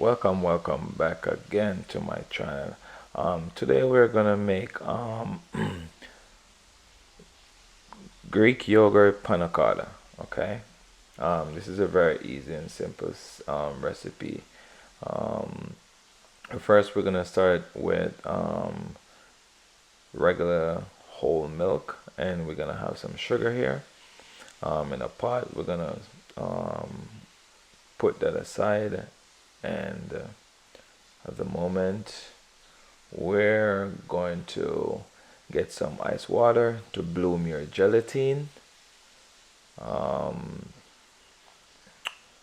welcome back again to my channel. Today we're gonna make Greek yogurt panna cotta. Okay, this is a very easy and simple recipe. Um, First, we're gonna start with regular whole milk, and we're gonna have some sugar here in a pot. We're gonna um, put that aside, and at the moment, we're going to get some ice water to bloom your gelatin. Um,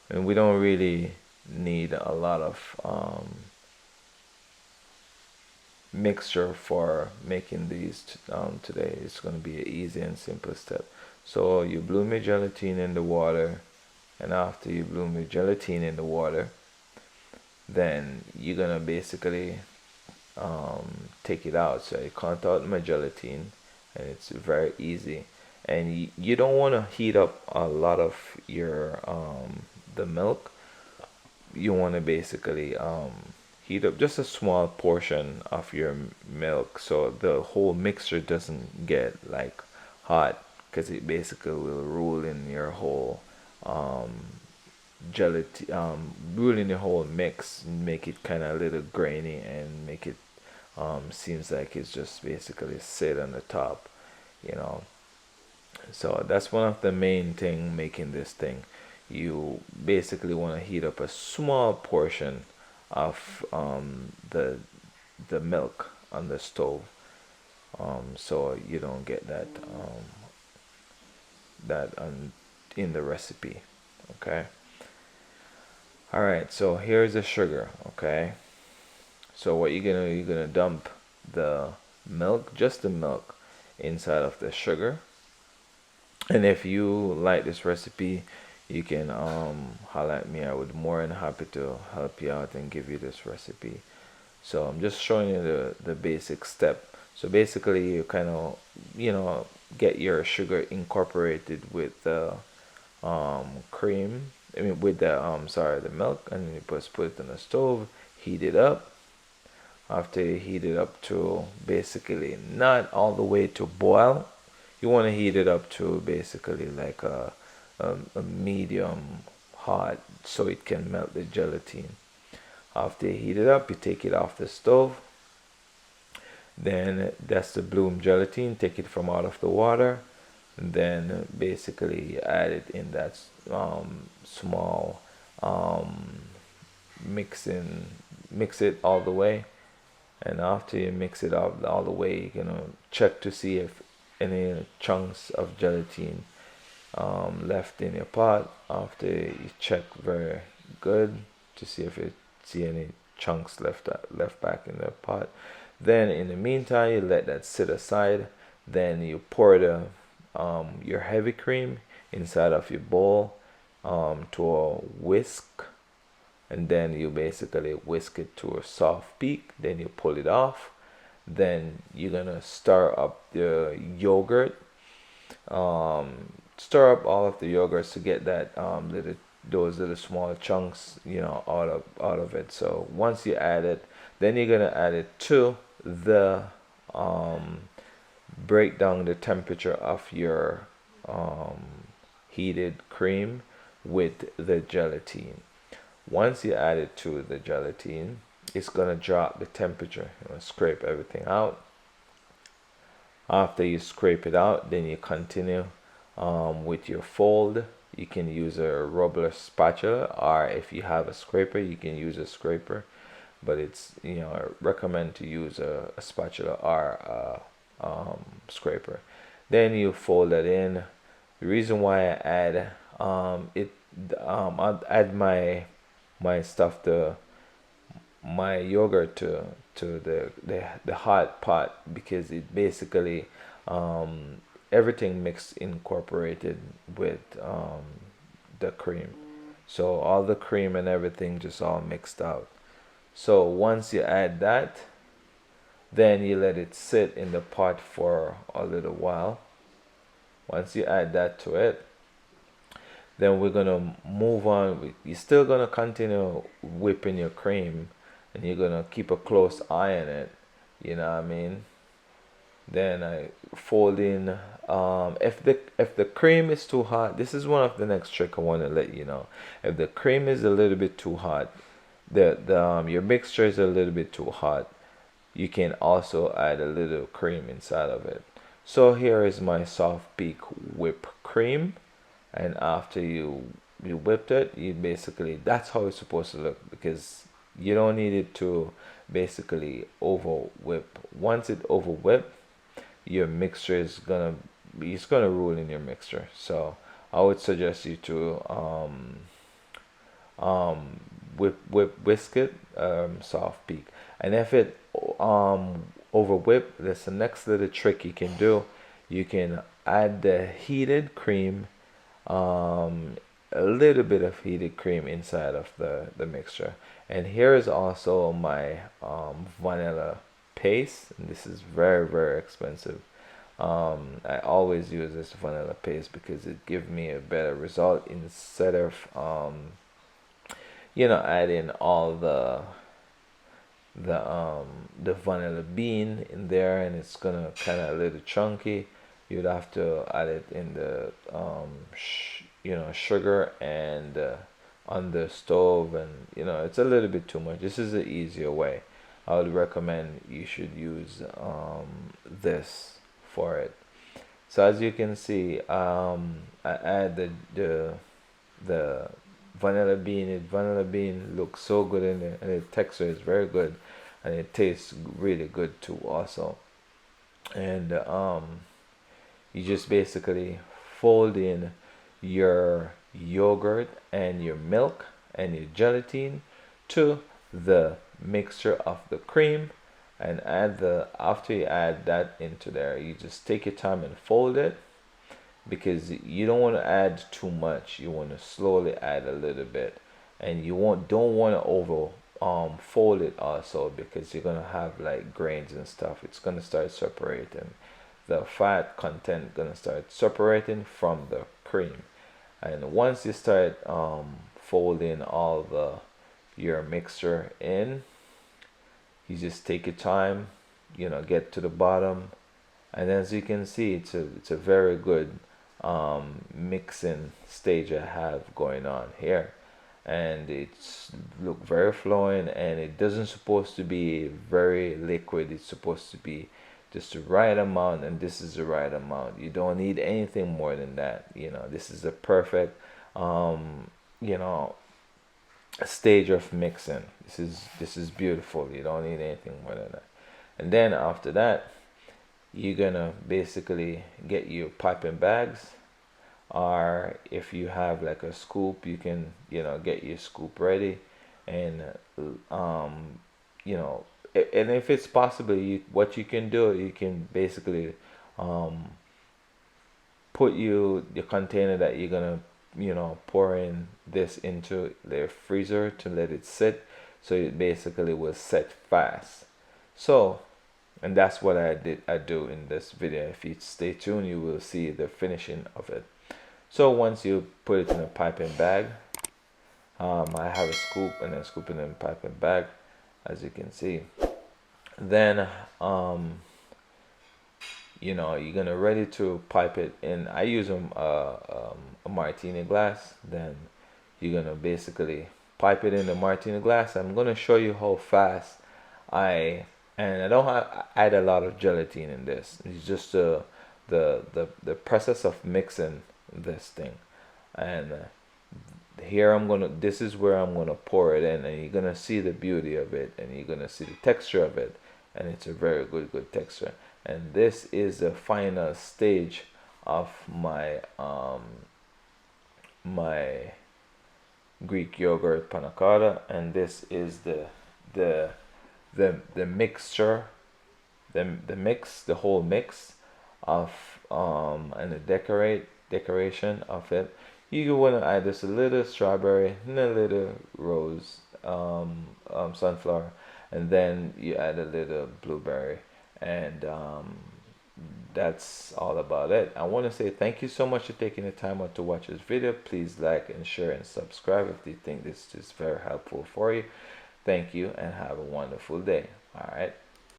and we don't really need a lot of mixture for making these today. It's going to be an easy and simple step. So you bloom your gelatin in the water, and after you bloom your gelatin in the water, then you're gonna basically take it out. So I count out my gelatin, and it's very easy. And you don't want to heat up a lot of your the milk. You want to basically heat up just a small portion of your milk, so the whole mixture doesn't get like hot, because it basically will rule in your whole um, gelatin, ruling the whole mix, make it kind of a little grainy, and make it seems like it's just basically sit on the top, you know. So that's one of the main thing making this thing. You basically want to heat up a small portion of the milk on the stove, so you don't get that in the recipe. Okay. All right. So here's the sugar. Okay. So what you're gonna dump the milk, just the milk, inside of the sugar. And if you like this recipe, you can holler at me. I would more than happy to help you out and give you this recipe. So I'm just showing you the basic step. So basically, you kind of get your sugar incorporated with the cream. I mean, with the sorry, the milk, and then you just put it on the stove, heat it up. After you heat it up to basically not all the way to boil, you want to heat it up to basically like a medium hot, so it can melt the gelatin. After you heat it up, you take it off the stove. Then that's the bloom gelatin. Take it from out of the water, and then basically add it in that small mixing. Mix it all the way, and after you mix it all the way, you're gonna check to see if any chunks of gelatin left in your pot. After you check very good to see if you see any chunks left back in the pot, then in the meantime you let that sit aside. Then you pour the your heavy cream inside of your bowl to a whisk, and then you basically whisk it to a soft peak. Then you pull it off. Then you're gonna stir up the yogurt. Stir up all of the yogurts to get that those little small chunks, out of it. So once you add it, then you're gonna add it to the break down the temperature of your heated cream with the gelatin. Once you add it to the gelatin, it's gonna drop the temperature. Scrape everything out. After you scrape it out, then you continue with your fold. You can use a rubber spatula, or if you have a scraper, you can use a scraper. But it's I recommend to use a spatula or a scraper. Then you fold it in. The reason why I add I add my stuff to my yogurt to the hot pot, because it basically everything mixed incorporated with the cream, so all the cream and everything just all mixed out. So once you add that, then you let it sit in the pot for a little while. Once you add that to it, Then we're gonna move on. You're still gonna continue whipping your cream, and you're gonna keep a close eye on it. You know what I mean? Then I fold in. If the cream is too hot, this is one of the next trick I want to let you know. If the cream is a little bit too hot, the your mixture is a little bit too hot, you can also add a little cream inside of it. So here is my soft peak whipped cream, and after you whipped it, you basically, that's how it's supposed to look, because you don't need it to basically over whip. Once it over whip, your mixture is gonna it's gonna rule in your mixture. So I would suggest you to whisk it, soft peak. And if it over whip, that's the next little trick you can do. You can add the heated cream, um, a little bit of heated cream inside of the mixture. And here is also my vanilla paste. And this is very, very expensive. I always use this vanilla paste because it gives me a better result instead of adding all the vanilla bean in there, and it's gonna kind of a little chunky. You'd have to add it in the sugar and on the stove, and it's a little bit too much. This is the easier way. I would recommend you should use this for it. So as you can see, I add the vanilla bean. Vanilla bean looks so good in there, and the texture is very good, and it tastes really good too also. And you just basically fold in your yogurt and your milk and your gelatin to the mixture of the cream, and after you add that into there, you just take your time and fold it, because you don't want to add too much. You want to slowly add a little bit, and you don't want to over fold it also, because you're gonna have like grains and stuff. It's gonna start separating. The fat content gonna start separating from the cream, and once you start folding all your mixture in, you just take your time, get to the bottom, and as you can see, it's a very good mixing stage I have going on here, and it's look very flowing, and it doesn't supposed to be very liquid. It's supposed to be just the right amount, and this is the right amount. You don't need anything more than that. This is the perfect you know stage of mixing. This is beautiful. You don't need anything more than that. And then after that, you're gonna basically get your piping bags, or if you have like a scoop, you can get your scoop ready, and um you know and if it's possible, what you can do, you can basically um put your container that you're gonna pour in this into the freezer to let it sit, so it basically will set fast. So, and that's what I do in this video. If you stay tuned, you will see the finishing of it. So once you put it in a piping bag, I have a scoop, and then scoop it in a piping bag, as you can see. Then you're gonna ready to pipe it in. I use a martini glass. Then you're gonna basically pipe it in the martini glass. I'm gonna show you how fast I don't add a lot of gelatin in this. It's just the process of mixing this thing. And here this is where I'm gonna pour it in, and you're gonna see the beauty of it, and you're gonna see the texture of it, and it's a very good texture. And this is the final stage of my Greek yogurt panna cotta, and this is the mixture, the whole mix of and the decoration of it. You want to add just a little strawberry and a little rose, sunflower, and then you add a little blueberry, and that's all about it. I want to say thank you so much for taking the time out to watch this video. Please like and share and subscribe if you think this is very helpful for you. Thank you and have a wonderful day. All right.